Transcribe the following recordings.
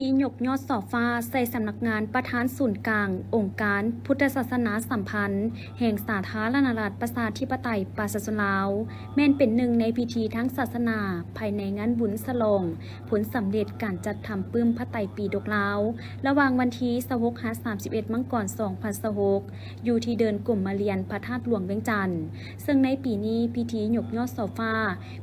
ที่ยกยอดส่อฟ้าใส่สำนักงานประธานศูนย์กลางองค์การพุทธศาสนาสัมพันธ์แห่งสาธารณรัฐประชาธิปไตยปราศจากลาวแม่นเป็นหนึ่งในพิธีทั้งศาสนาภายในงานบุญฉลองผลสำเร็จการจัดทำปื้มพระไตรปิฎกลาวระหว่างวันที่26-31 มังกร2026อยู่ที่เดินกลุ่มมาเรียนพระธาตุหลวงเวียงจันทร์ซึ่งในปีนี้พิธียกยอดส่อฟ้า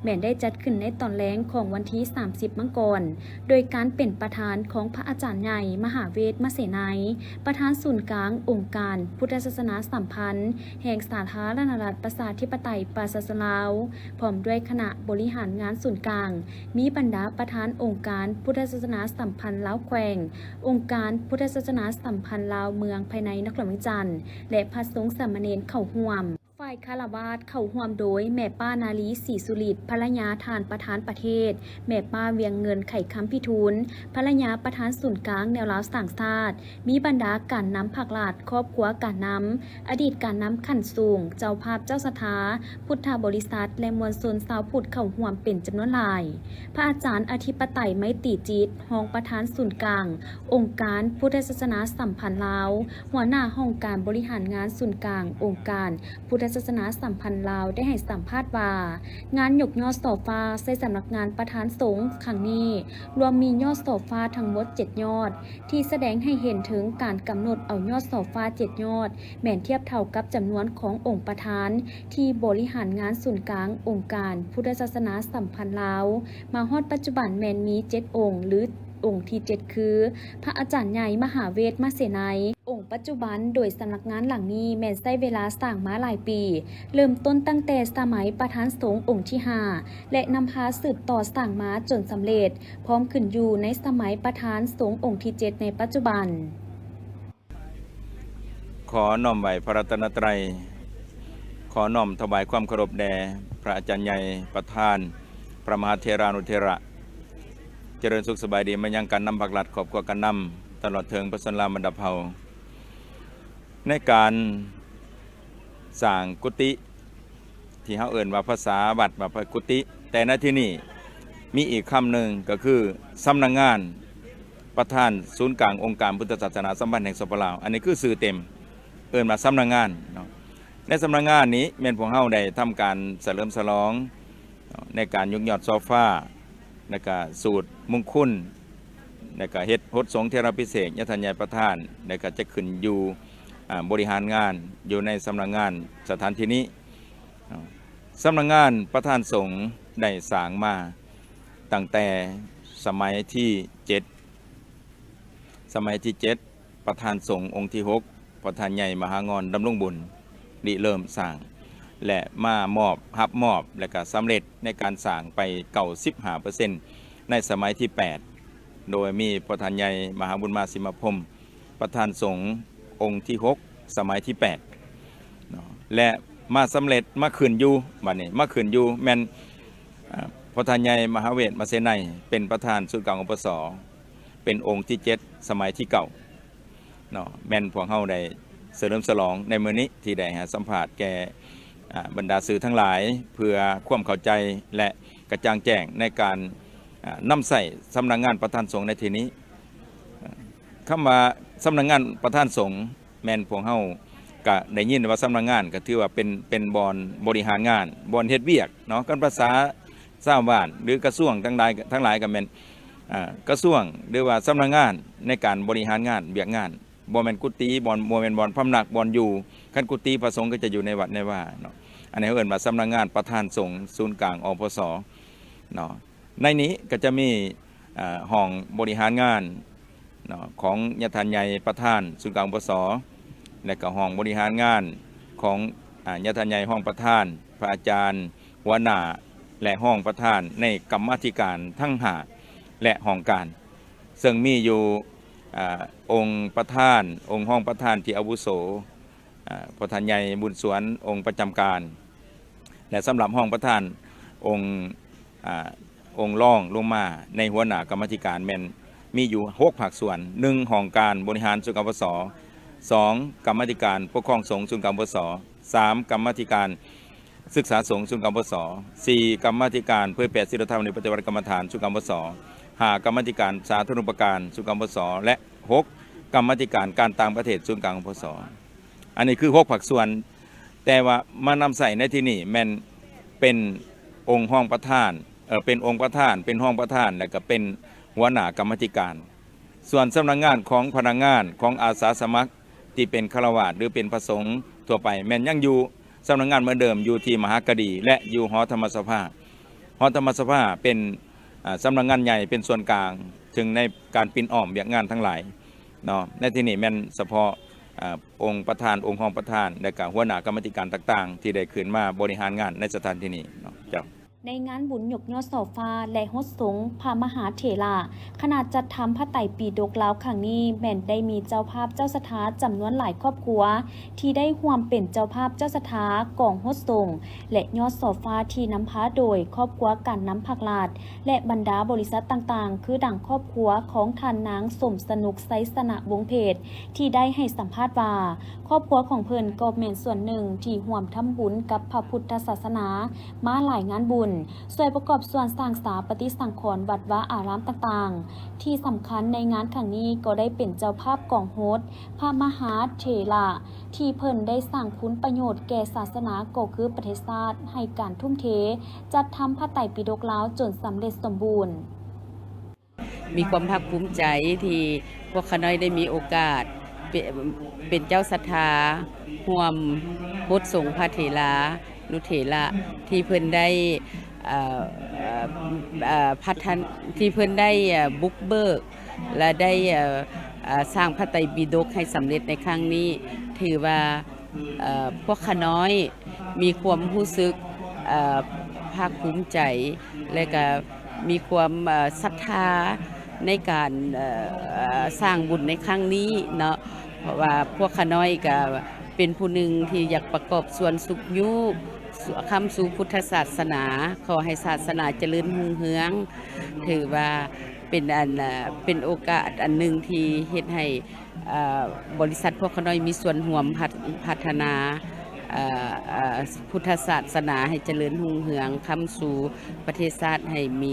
แม่นได้จัดขึ้นในตอนแล้งของวันที่30 มังกรโดยการเป็นประธานของพระอาจารย์ใหญ่มหาเวทมเสนัยประธานศูนย์กลางองค์การพุทธศาสนาสัมพันธ์แห่งสาธารณรัฐประชาธิปไตยปราศจากลาวพร้อมด้วยคณะบริหารงานศูนย์กลางมีบรรดาประธานองค์การพุทธศาสนาสัมพันธ์ลาวแขวงองค์การพุทธศาสนาสัมพันธ์ลาวเมืองภายในนครเวียงจันทร์และพระสงฆ์สามเณรเข้าร่วมฝ่ายคารวาสเข้าร่วมโดยแม่ป้านาลีศรีสุริตภรรยาทานประธานประเทศแม่ป้าเวียงเงินไข่คำพิทูลภรรยาประธานศูนย์กลางแนวลาวสร้างชาติมีบรรดาการนำผักหลาดครอบครัวการนำอดีตการนำขันสูงเจ้าภาพเจ้าสถาพุทธบริษัทและมวลชนชาวพุทธเข้าร่วมเป็นจำนวนหลายพระอาจารย์อธิปไตยไมตรีจิตรองประธานศูนย์กลางองค์การพุทธศาสนาสัมพันธ์ลาวหัวหน้าห้องการบริหารงานศูนย์กลางองค์การพุทธศาสนาสัมพันธ์ลาวได้ให้สัมภาษณ์ว่างานยกยอดส่อฟ้าใส่สำนักงานประธานสงฆ์ครั้งนี้รวมมียอดส่อฟ้าทั้งหมด7ยอดที่แสดงให้เห็นถึงการกำหนดเอายอดส่อฟ้า7ยอดแม่นเทียบเท่ากับจำนวนขององค์ประธานที่บริหารงานศูนย์กลางองค์การพุทธศาสนาสัมพันธ์ลาวมาฮอดปัจจุบันแม่นมี7องค์หรือองค์ที่7คือพระอาจารย์ใหญ่มหาเวทมเสนัยองค์ปัจจุบันโดยสำนักงานหลังนี้แม่นใช้เวลาสร้างมาหลายปีเริ่มต้นตั้งแต่สมัยประธานสงฆ์องค์ที่5และนำพาสืบต่อสร้างมาจนสำเร็จพร้อมขึ้นอยู่ในสมัยประธานสงฆ์องค์ที่7ในปัจจุบันขอน้อมไหวพระรัตนตรัยขอน้อมถวายความเคารพแด่พระอาจารย์ใหญ่ประธานพระมหาเถรานุเถระเจริญสุขสบายดีมายังการนำผักหลัดขอบกว่าการนำตลอดเทิงพระสันลาบรรดาเผ่าในการสร้างกุฏิที่เขาเอ่นว่าภาษาวัดว่าพระกุฏิแต่ในที่นี้มีอีกคำหนึ่งก็คือสำนักงานประธานศูนย์กลางองค์การพุทธศาสนาสัมพันธ์แห่งสปปลาวอันนี้คือสื่อเต็มเอ่นมาสำนักงานในสำนักงานนี้แม่นพวกเขาได้ทำการเฉลิมฉลองในการยกยอดโซฟาในการสูตรมงคลในการเฮ็ดพจน์สงฆ์เทระพิเศษยทัญญาประธานในการจะขึ้นอยู่บริหารงานอยู่ในสำนักงานสถานที่นี้สำนักงานประธานสงฆ์ได้สร้างมาตั้งแต่สมัยที่7ประธานสงฆ์องค์ที่6ประธานใหญ่มหางอนดำรงบุญริเริ่มสร้างและมรับมอบและก็สำเร็จในการสร้างไป95%ในสมัยที่8โดยมีประธานใหญ่มหาบุญมาสิมพรหมประธานสงฆ์องค์ที่6สมัยที่8และมาสำเร็จมาขึ้นอยู่บัดนี้มาขึ้นอยู่แม่นประธานใหญ่มหาเวทมเสนัยเป็นประธานศูนย์กลางองค์ปสเป็นองค์ที่7สมัยที่9เนาะแม่นพวกเฮาได้เฉลิมฉลองในมื้อนี้ที่ได้สัมภาษณ์แก่บรรดาสื่อทั้งหลายเพื่อความเข้าใจและกระจ่างแจ้งในการนำใส่สำนักงานประธานสงฆ์ในที่นี้คำว่าสำนักงานประธานสงฆ์แม่นพวกเฮาก็ได้ยินว่าสำนักงานก็ถือว่าเป็นบอนบริหารงานบอนเฮ็ดเวียกเนาะกันภาษาชาวบ้านหรือกระทรวงทั้งหลายก็แม่นกระทรวงหรือว่าสำนักงานในการบริหารงานเวียกงานบ่แม่นกุฏิบ่แม่นบ่อนพำนักบ่อนอยู่คันกุฏิพระสงฆ์ก็จะอยู่ในวัดในว่าเนาะอันนี้เอิ้นว่าสำนักงานประธานสงฆ์ศูนย์กลางอพสเนาะในนี้ก็จะมีห้องบริหารงานเนาะของยทัญญาประธานศูนย์กลางอพสและก็ห้องบริหารงานของยทัญญาห้องประธานพระอาจารย์หัวหน้าและห้องประธานในกรรมาธิการทั้ง5และห้องการซึ่งมีอยู่องค์ประธานองค์ห้องประธานที่อาวุโสประธานใหญ่บุญสวนองค์ประจำการและสำหรับห้องประธานองค์รองลงมาในหัวหน้ากรรมาธิการแม่นมีอยู่6ภาคส่วน1ห้องการบริหารศูนย์กลางปส2กรรมาธิการปกครองสงฆ์ศูนย์กลางปส3กรรมาธิการศึกษาสงฆ์ศูนย์กลางปส4กรรมาธิการเผยแผ่ศีลธรรมในปฏิบัติกรรมฐานศูนย์กลางปส 5กรรมาธิการสาธารณูปการศูนย์กลางปสและ6กรรมาธิการการต่างประเทศศูนย์กลางปสอันนี้คือ6ภาคส่วนแต่ว่ามานำใส่ในที่นี้แม่นเป็นองค์ห้องประธานเป็นองค์ประธานเป็นห้องประธานและก็เป็นหัวหน้ากรรมาธิการส่วนสำนักงานของพนักงานของอาสาสมัครที่เป็นฆราวาสหรือเป็นพระสงฆ์ทั่วไปแม่นยังอยู่สำนักงานเหมือนเดิมอยู่ที่มหากดีและอยู่หอธรรมสภาหอธรรมสภาเป็นสำนักงานใหญ่เป็นส่วนกลางถึงในการปินอ้อมเบียกงานทั้งหลายเนาะในที่นี้แม่นเฉพาะองค์ประธานองค์ห้องประธานและก็หัวหน้ากรรมการต่างๆที่ได้ขึ้นมาบริหารงานในสถานที่นี้เนาะเจ้าในงานบุญยกยอดโซฟาและฮดสงพามหาเถระขนาดจัดทำพระไตรปิฎกแล้วครั้งนี้แม่นได้มีเจ้าภาพเจ้าสถาจำนวนหลายครอบครัวที่ได้ร่วมเป็นเจ้าภาพเจ้าสถากองฮดสงและยอดโซฟาที่นำพาโดยครอบครัวการน้ำผักลาดและบรรดาบริษัทต่างๆคือดังครอบครัวของท่านนางสมสนุกไซสนะวงเพชรที่ได้ให้สัมภาษณ์ว่าครอบครัวของเพิ่นก็แม่นส่วนหนึ่งที่ร่วมทำบุญกับพระพุทธศาสนามาหลายงานบุญส่วนประกอบส่วนสร้างสาปฏิสังขรณ์วัดวาอารามต่างๆที่สำคัญในงานครั้งนี้ก็ได้เป็นเจ้าภาพกองโฮสต์พระมหาเถระที่เพิ่นได้สร้างคุณประโยชน์แก่ศาสนาก็คือประเทศชาติให้การทุ่มเทจัดทำพระไตรปิฎกแล้วจนสำเร็จสมบูรณ์มีความภาคภูมิใจที่พวกข้าน้อยได้มีโอกาสเป็นเจ้าศรัทธาร่วมโฮสต์สงฆ์พระเถระนุเถระที่เพิ่นได้พัฒนที่เพิ่นได้บุกเบิกและได้สร้างพระไตรปิฎกให้สำเร็จในครั้งนี้ถือว่าพวกข้าน้อยมีความรู้สึกภาคภูมิใจและก็มีความศรัทธาในการสร้างบุญในครั้งนี้เนาะเพราะว่าพวกข้าน้อยก็เป็นผู้หนึ่งที่อยากประกอบส่วนสุขยุคำสู่พุทธศาสนาขอให้ศาสนาเจริญรุ่งเรืองถือว่าเป็นโอกาสอันหนึ่งที่เฮ็ดให้บริษัทพวกข้าน้อยมีส่วนร่วมพัฒนาพุทธศาสนาให้เจริญรุ่งเรืองคำสู่ประเทศชาติให้มี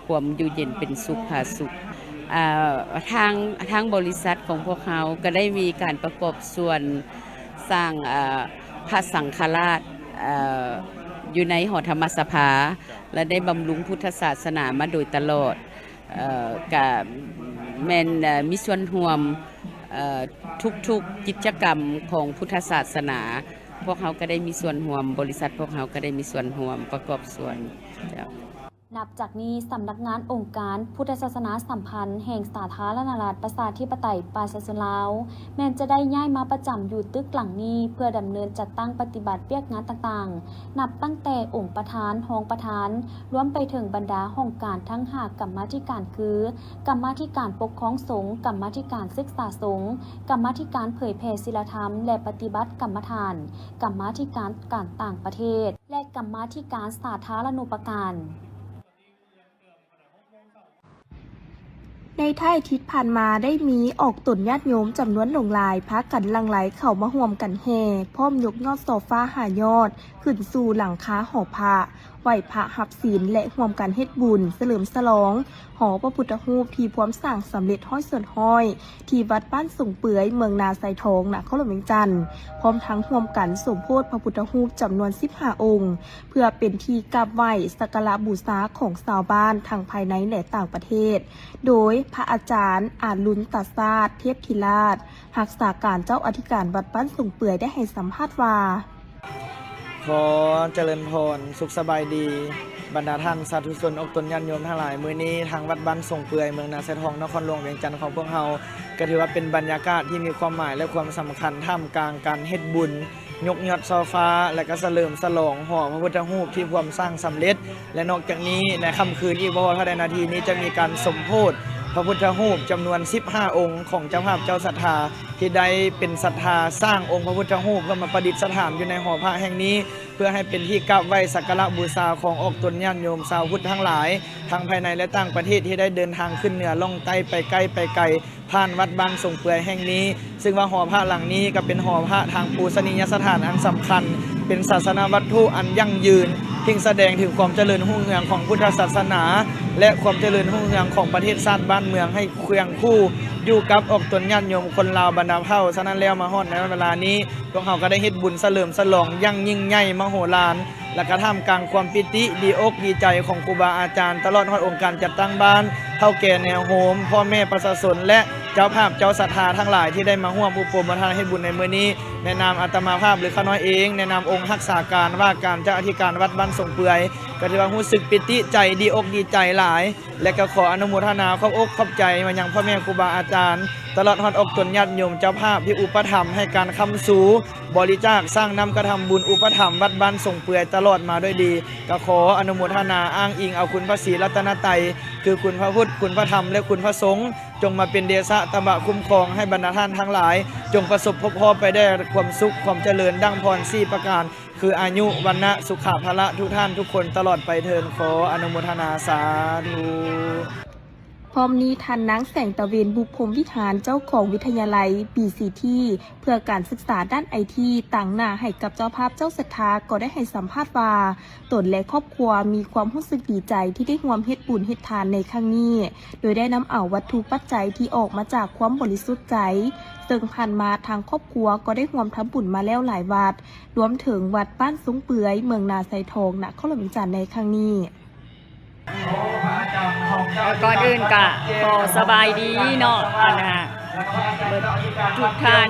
ความอยู่เย็นเป็นสุขผาสุขทางบริษัทของพวกเขาก็ได้มีการประกอบส่วนสร้างพระสังฆราชอยู่ในหอธรรมสภาและได้บำรุงพุทธศาสนามาโดยตลอดกับแมนมีส่วนร่วมทุกกิจกรรมของพุทธศาสนาพวกเขาก็ได้มีส่วนร่วมบริษัทพวกเขาก็ได้มีส่วนร่วมประกอบส่วนนับจากนี้สำนักงานองค์การพุทธศาสนาสัมพันธ์แห่งสาธารณรัฐประชาธิปไตยปาซาซุลาวแม้จะได้ย้ายมาประจำอยู่ตึกหลังนี้เพื่อดำเนินจัดตั้งปฏิบัติเวียกงานต่างๆนับตั้งแต่องค์ประธานรองประธานรวมไปถึงบรรดาห้องการทั้ง5กรรมาธิการคือกรรมาธิการปกครองสงฆ์กรรมาธิการศึกษาสงฆ์กรรมาธิการเผยแผ่ศีลธรรมและปฏิบัติกรรมฐานกรรมาธิการการต่างประเทศและกรรมาธิการสาธารณูปการในท้ายอาทิตย์ผ่านมาได้มีออกตุนญาติโยมจำนวนหลงหลายพากันหลั่งไหลเข้ามาห่วมกันแห่พร้อมยกยอดโซฟาหายอดขึ้นสู่หลังคาหอพระไหวพระหับศีลและห่วมกันเฮ็ดบุญเฉลิมฉลองหอพระพุทธรูปที่พร้อมสร้างสำเร็จห้อยส่วนห้อยที่วัดบ้านส่งเปื่อยเมืองนาไซทองนครหลวงเวียงจันทร์พร้อมทั้งห่วมกันสมโภชพระพุทธรูปจำนวน15องค์เพื่อเป็นที่กราบไหว้สักการะบูชาของชาวบ้านทั้งภายในและต่างประเทศโดยพระอาจารย์อาลุนตาซาดเทพธิราชรักษาการเจ้าอธิการวัดบ้านส่งเปื่อยได้ให้สัมภาษณ์ว่าขอเจริญพรสุขสบายดีบรรดาท่านสาธุชนอกตนญาติโยมทั้งหลายมื้อนี้ทางวัดบ้านส่งเปื่อยเมืองนาไซทองนครหลวงเวียงจันทร์ของพวกเราก็ถือว่าเป็นบรรยากาศที่มีความหมายและความสำคัญท่ามกลางการเฮ็ดบุญยกยอดโซฟาและก็เฉลิมฉลองหอพระพุทธรูปที่พร้อมสร้างสำเร็จและนอกจากนี้ในค่ำคืนอีกบ่เท่าใดนาทีนี้จะมีการสมโภชพระพุทธรูปจำนวน15องค์ของเจ้าภาพเจ้าศรัทธาที่ได้เป็นศรัทธาสร้างองค์พระพุทธรูปก็มาประดิษฐานอยู่ในหอพระแห่งนี้เพื่อให้เป็นที่กราบไหว้สักการะบูชาของออกตนญาติโยมชาวพุทธทั้งหลายทั้งภายในและต่างประเทศที่ได้เดินทางขึ้นเหนือล่องใต้ไปใกล้ไปไกลผ่านวัดบ้านส่งเปื่อยแห่งนี้ซึ่งว่าหอพระหลังนี้ก็เป็นหอพระทางปูชนียสถานอันสำคัญเป็นศาสนวัตถุอันยั่งยืน ทิ้งแสดงถึงความเจริญรุ่งเรืองของพุทธศาสนา และความเจริญรุ่งเรืองของประเทศชาติบ้านเมืองให้เคียงคู่อยู่กับออกตนญาติโยมคนลาวบรรดาเผ่าฉะนั้นแล้วมาฮอดในเวลานี้พวกเขาก็ได้เฮ็ดบุญเฉลิมฉลองอย่างยิ่งใหญ่มโหฬารและกระทำกลางความปิติดีอกดีใจของครูบาอาจารย์ตลอดฮอดองค์การจัดตั้งบ้านเฒ่าแก่แนวโฮมพ่อแม่ประชาชนและเจ้าภาพเจ้าศรัทธาทั้งหลายที่ได้มาร่วมอุปโภคทานเฮ็ดบุญในมื้อนี้ในนามอาตมาภาพหรือข้าน้อยเองในนามองค์รักษาการว่าการเจ้าอธิการวัดบ้านสงเปื่อยก็ถือว่ารู้สึกปิติใจดีอกดีใจหลายและก็ขออนุโมทนาขอบอกขอบใจมายังพ่อแม่ครูบาอาจารย์ตลอดฮอดอกตนญาติโยมเจ้าภาพที่อุปถัมภ์ให้การค้ำสู่บริจาคสร้างนำกระทำบุญอุปถัมภ์วัดบ้านสงเปื่อยตลอดมาด้วยดีก็ขออนุโมทนาอ้างอิงเอาคุณพระศรีรัตนตรัยคือคุณพระพุทธคุณพระธรรมและคุณพระสงฆ์จงมาเป็นเดชะตบะคุ้มครองให้บรรดาท่านทั้งหลายจงประสบพบพอไปได้ความสุขความเจริญดังพร4ประการคืออายุวรรณะสุขภละทุกท่านทุกคนตลอดไปเทินขออนุโมทนาสาธุ พร้อมนี้ทันนางแสงตะเวนบุพพรหมวิหารเจ้าของวิทยาลัย BCT เพื่อการศึกษาด้านไอทีต่างหน้าให้กับเจ้าภาพเจ้าศรัทธาก็ได้ให้สัมภาษณ์ว่าตนและครอบครัวมีความรู้สึกดีใจที่ได้ร่วมเฮ็ดบุญเฮ็ดทานในครั้งนี้โดยได้นำเอาวัตถุปัจจัยที่ออกมาจากความบริสุทธิ์ใจซึ่งผ่านมาทางครอบครัวก็ได้ร่วมทำบุญมาแล้วหลายวัดรวมถึงวัดบ้านสุงเปื่อยเมืองนาไซทองนครหลวงจันทร์ในครั้งนี้ก่อนอื่นก็ขอสบายดีเนาะทุกท่าน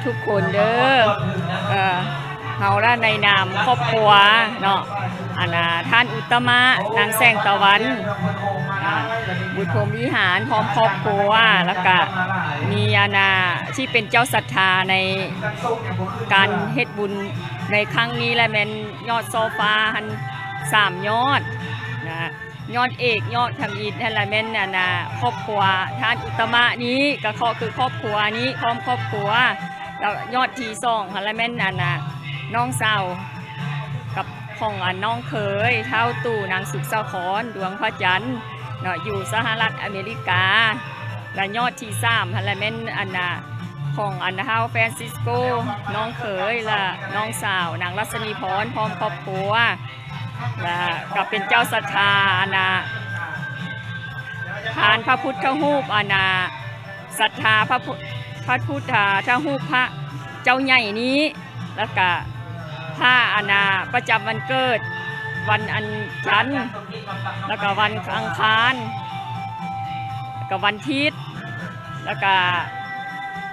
ทุกคนเด้อเฮาละในนามครอบครัวเนาะท่านอุตตมะนางแสงตะวันบุตรพรหมวิหารพร้อมครอบครัวแล้วก็มีที่เป็นเจ้าศรัทธาในการเฮ็ดบุญในครั้งนี้และแม่นยอดโซฟาหัน3ยอดยอดเอกยอดทำอิฐนั่นแหละแม่นครอบครัวท่านอุตตมะนี้ก็คือครอบครัวนี้พร้อมครอบครัวแล้วยอดที่2หั่นละแม่นน้องสาวกับของน้องเขยเท่าตู่นางสุขสาครดวงพระจันทร์เนาะอยู่สหรัฐอเมริกาและยอดที่3หั่นละแม่นของเฮาแฟรานซิสโกน้องเขยและน้องสาวนางรัศมีพรพร้อมครอบครัวก็เป็นเจ้าศรัทธาทานพระพุทธรูปศรัทธาพระพุทธรูปพระเจ้าใหญ่นี้แล้วก็ผ้าประจำวันเกิดวันอันจันทร์แล้วก็วันอังคารแล้วก็วันอาทิตย์แล้วก็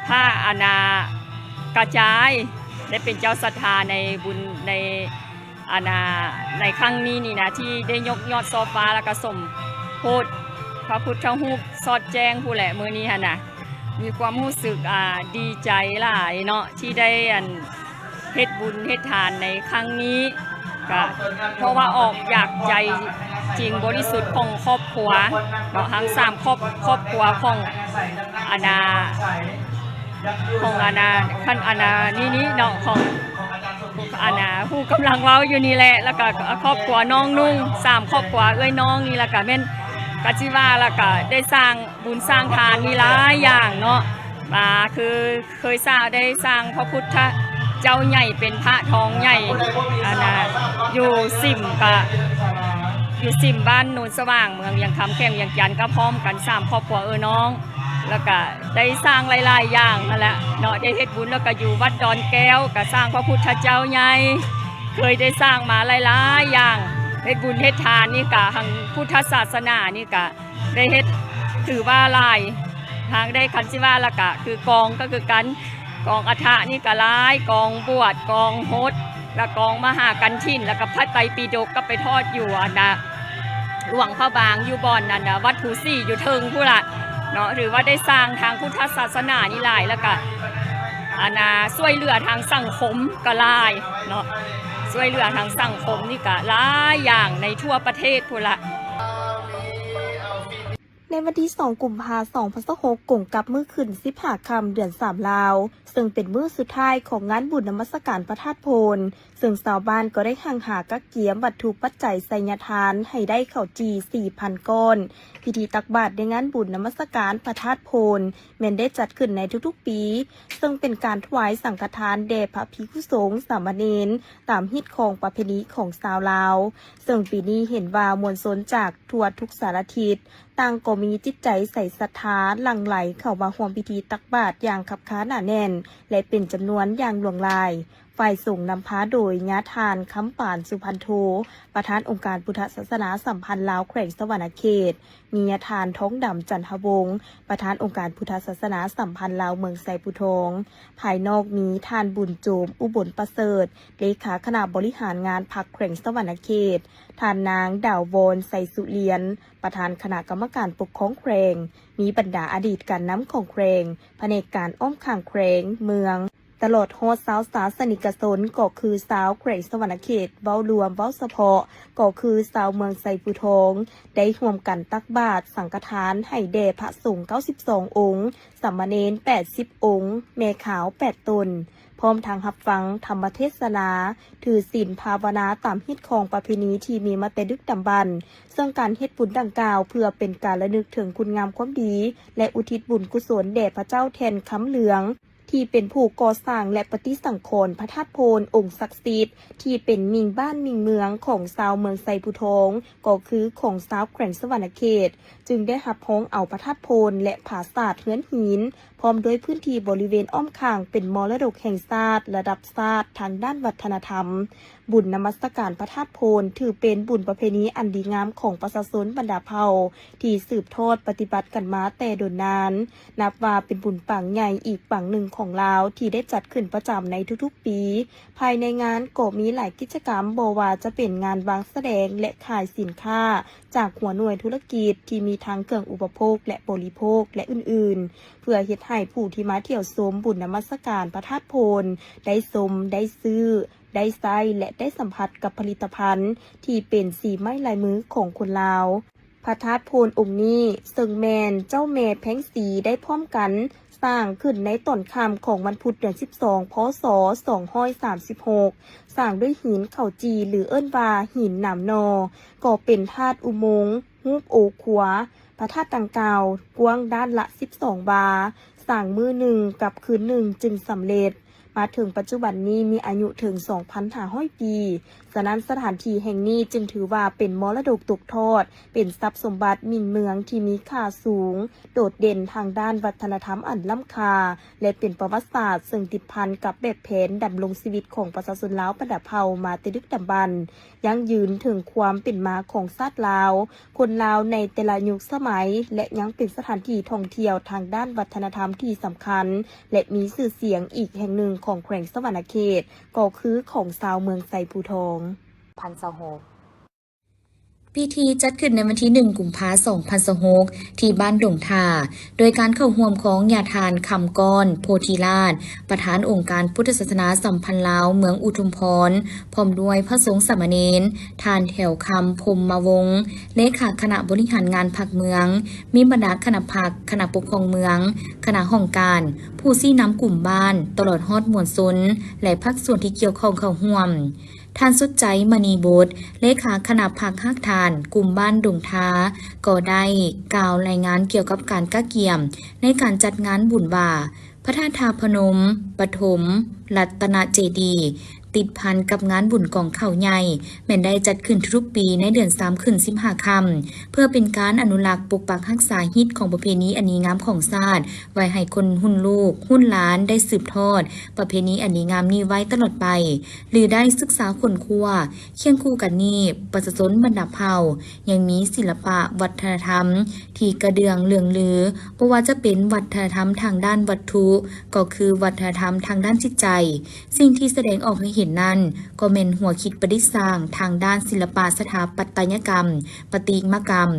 ผ้ากระจายได้เป็นเจ้าศรัทธาในบุญในครั้งนี้นี่นะที่ได้ยกยอดโซฟาแล้วก็สมโพธิพระพุทธรูปสอดแจ้งผู้แหละมื้อนี้นะมีความรู้สึกดีใจหลายเนาะที่ได้เฮ็ดบุญเฮ็ดทานในครั้งนี้ก็เพราะว่าออกอยากใจจริงบริสุทธิ์ของครอบครัวเนาะทั้ง3ครอบครัวของขั้นนี้เนาะของผู้กำลังเว้าอยู่นี่แหละแล้วก็ครอบครัวน้องนุ่ง3ครอบครัวเอ้ยน้องนี่แล้วก็แม่นกะจิว่าแล้วก็ได้สร้างบุญสร้างทานมีหลายอย่างเนาะคือเคยได้สร้างพระพุทธเจ้าใหญ่เป็นพระทองใหญ่อยู่สิมบ้านโนนสว่างเมืองเวียงคำแข้งเวียงจันทร์ก็พร้อมกัน3ครอบครัวน้องแล้วก็ได้สร้างหลายๆอย่างนั่นแหละเนาะได้เฮ็ดบุญแล้วก็อยู่วัดดอนแก้วก็สร้างพระพุทธเจ้าใหญ่เคยได้สร้างมาหลายๆอย่างเฮ็ดบุญเฮ็ดทานนี่ก็ทางพุทธศาสนานี่ก็ได้เฮ็ดถือว่าหลายทางได้คันสิว่าแล้วก็คือกองก็คือกันกองอัฐะนี่ก็หลายกองบวชกองโฮสแล้วกองมหากันทินแล้วก็พระไตรปิฎกก็ไปทอดอยู่หลวงพระบางอยู่บ่อนวัดภูซี่อยู่เทิงผู้ละเนาะหรือว่าได้สร้างทางพุทธศาสนานี่หลายแล้วก็ช่วยเหลือทางสังคมก็หลายเนาะช่วยเหลือทางสังคมนี่ก็หลายอย่างในทั่วประเทศพุ่นละใน ในวันที่2 กุมภาพันธ์ 2026กงกับมื้อขึ้น15 ค่ำเดือน3ลาวซึ่งเป็นมื้อสุดท้ายของงานบุญนมัสการพระธาตุโพนซึ่งชาวบ้านก็ได้หั่งหากักเกียมวัตถุปัจจัยไสยทานให้ได้ข้าวจี 4,000 ก้อนพิธีตักบาตรในงานบุญนมัสการพระธาตุโพนแม้นได้จัดขึ้นในทุกๆปีซึ่งเป็นการถวายสังฆทานแด่พระภิกษุสงฆ์สามเณรตามฮิตของประเพณีของชาวลาวซึ่งปีนี้เห็นว่ามวลชนจากทั่วทุกสารทิศต่างก็มีจิตใจใส่ศรัทธาหลั่งไหลเข้ามาร่วมพิธีตักบาตรอย่างคับค้าหนาแน่นและเป็นจำนวนอย่างหลวงหลายฝ่ายส่งนำพาโดยญาทานคำป่านสุพันโทประธานองค์การพุทธศาสนาสัมพันธ์ลาวแขวงสวรรณเขตมีญาทานท้องดำจันทวงศ์ประธานองค์การพุทธศาสนาสัมพันธ์ลาวเมืองไซปุทองภายนอกมีทานบุญโจมอุบลประเสริฐเลขาคณะบริหารงานพรรคแขวงสวรรณเขตทานนางดาววอนไซสุเลียนประธานคณะกรรมการปกครองแขวงมีบรรดาอดีตการน้ำของแขวงแผนกการอ้อมข้างแขวงเมืองตลอดโฮสาวสาสนิกสนก็คือสาวแขวงสวรรณเขตเว้ารวมเว้าเฉพาะก็คือสาวเมืองไซปุทองได้ร่วมกันตักบาตรสังฆทานให้แด่พระสงฆ์92 องค์สามเณร80 องค์แม่ขาว8 ตนพร้อมทางรับฟังธรรมเทศนาถือศีลภาวนาตามฮิตของประเพณีที่มีมาแต่ดึกดำบรรพ์ซึ่งการเฮ็ดบุญดังกล่าวเพื่อเป็นการระลึกถึงคุณงามความดีและอุทิศบุญกุศลแด่พระเจ้าแทนคำเหลืองที่เป็นผู้ก่อสร้างและปฏิสังขรณ์พระธาตุโพนองค์ศักดิ์สิทธิ์ที่เป็นมิ่งบ้านมิ่งเมืองของชาวเมืองไซปุทองก็คือของชาวแขวงสวรรณเขตจึงได้รับพ้องเอาพระธาตุโพนและผาศาสตร์เฮือนหินพร้อมด้วยพื้นที่บริเวณอ้อมข้างเป็นมรดกแห่งชาติระดับชาติทางด้านวัฒนธรรมบุญนมัสการพระธาตุโพนถือเป็นบุญประเพณีอันดีงามของประชาชนบรรดาเผ่าที่สืบทอดปฏิบัติกันมาแต่โดนนานนับว่าเป็นบุญปังใหญ่อีกปังหนึ่งของลาวที่ได้จัดขึ้นประจำในทุกๆปีภายในงานก็มีหลายกิจกรรมบ่ว่าจะเป็นงานวางแสดงและขายสินค้าจากหัวหน่วยธุรกิจที่มีทั้งเครื่องอุปโภคและบริโภคและอื่นๆเพื่อเฮ็ดให้ผู้ที่มาเที่ยวชมบุญนมัสการพระธาตุโพนได้ชมได้ซื้อได้ใช้และได้สัมผัสกับผลิตภัณฑ์ที่เป็นสีไม้ลายมือของคนลาวพระธาตุโพนองค์นี้ซึ่งแมนเจ้าแม่แพงสีได้พร้อมกันสร้างขึ้นในต้นคำของวันพุธเดือน12 พศ 2536สร้างด้วยหินเข่าจีหรือเอิ้นว่าหินหนามนอก็เป็นธาตุอุโมงค์รูปโอขวาพระธาตุดังกล่าวกว้างด้านละ12 บาสร้างมือหนึ่งกับคืนหนึ่งจึงสำเร็จมาถึงปัจจุบันนี้มีอายุถึง 2,500 ปีฉะนั้นสถานที่แห่งนี้จึงถือว่าเป็นมรดกตกทอดเป็นทรัพย์สมบัติมิ่งเมืองที่มีค่าสูงโดดเด่นทางด้านวัฒนธรรมอันล้ำค่าและเป็นประวัติศาสตร์ซึ่งติดพันกับแบบแผนดำรงชีวิตของประชาชนลาวบรรดาเผ่ามาแต่ดึกดำบรรพ์ยังยืนถึงความเป็นมาของชาติลาวคนลาวในแต่ละยุคสมัยและยังเป็นสถานที่ท่องเที่ยวทางด้านวัฒนธรรมที่สำคัญและมีชื่อเสียงอีกแห่งหนึ่งของแขวงสวรรณเขตก็คือของชาวเมืองไซปุทองพิธีจัดขึ้นในวันที่ 1 กุมภาพันธ์ 2026ที่บ้านดงทาโดยการเข้าร่วมของญาทานคำก้อนโพธิราชประธานองค์การพุทธศาสนาสัมพันธ์ลาวเมืองอุทุมพรพร้อมด้วยพระสงฆ์สามเณรทานแถวคำพรหมวงศ์เลขาคณะบริหารงานพรรคเมืองมีบรรดาคณะพรรคคณะปกครองเมืองคณะห้องการผู้ซี่นำกลุ่มบ้านตลอดฮอดมวลชนและภาคส่วนที่เกี่ยวข้องเข้าร่วมท่านสุดใจมณีบุตรเลขาคณะพรรคฮักทานกลุ่มบ้านดงทาก็ได้กล่าวรายงานเกี่ยวกับการกะเกียมในการจัดงานบุญบ่าพระธาตุพนมปฐมรัตนเจดีย์ติดพันกับงานบุญกองข้าวใหญ่แม้นได้จัดขึ้นทุกปีในเดือน3 ขึ้น 15 ค่ำเพื่อเป็นการอนุรักษ์ปกปักรักษาฮิตของประเพณีอันดีงามของชาติไว้ให้คนรุ่นลูกรุ่นหลานได้สืบทอดประเพณีอันดีงามนี้ไว้ตลอดไปหรือได้ศึกษาค้นคว้าเคียงคู่กันนี้ประชาชนบรรดาเผ่ายังมีศิลปะวัฒนธรรมที่กระเดื่องเลืองลือบ่ว่าจะเป็นวัฒนธรรมทางด้านวัตถุก็คือวัฒนธรรมทางด้านจิตใจสิ่งที่แสดงออกให้เห็นนั้นก็เป็นหัวคิดประดิษฐ์สร้างทางด้านศิลปะสถาปัตยกรรมประติมากรรม